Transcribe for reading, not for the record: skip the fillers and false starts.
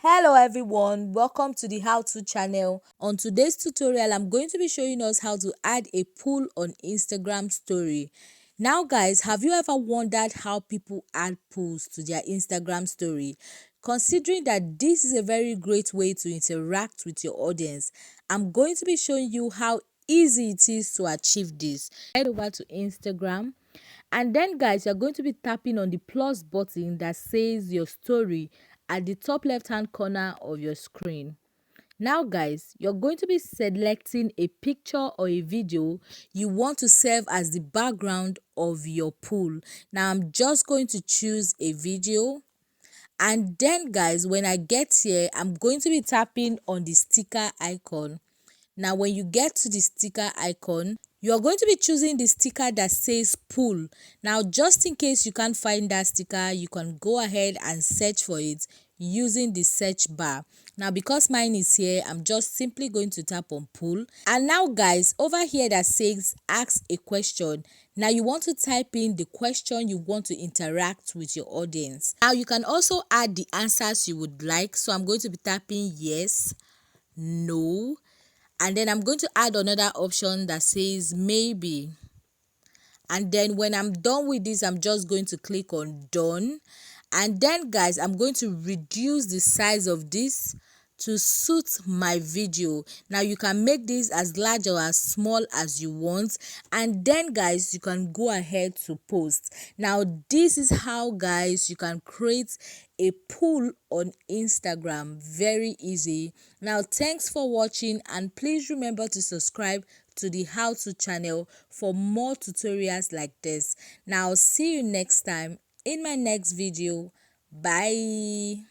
Hello everyone, welcome to the How To channel. On today's tutorial, I'm going to be showing us how to add a poll on Instagram story. Now guys, have you ever wondered how people add polls to their Instagram story? Considering that this is a very great way to interact with your audience, I'm going to be showing you how easy it is to achieve this. Head over to Instagram. And then guys, you're going to be tapping on the plus button that says your story at the top left hand corner of your screen. Now guys, you're going to be selecting a picture or a video you want to serve as the background of your poll. Now I'm just going to choose a video. And then guys, when I get here, I'm going to be tapping on the sticker icon. Now when you get to the sticker icon, you are going to be choosing the sticker that says poll. Now just in case you can't find that sticker, you can go ahead and search for it using the search bar. Now because mine is here, I'm just simply going to tap on poll. And now guys, over here that says ask a question. Now you want to type in the question you want to interact with your audience. Now you can also add the answers you would like. So I'm going to be tapping yes, no, and then I'm going to add another option that says maybe. And then when I'm done with this, I'm just going to click on done. And then guys, I'm going to reduce the size of this to suit my video. Now you can make this as large or as small as you want, and then guys, you can go ahead to post. Now this is how guys you can create a poll on Instagram. Very easy. Now thanks for watching, and please remember to subscribe to the How To channel for more tutorials like this. Now see you next time in my next video. Bye.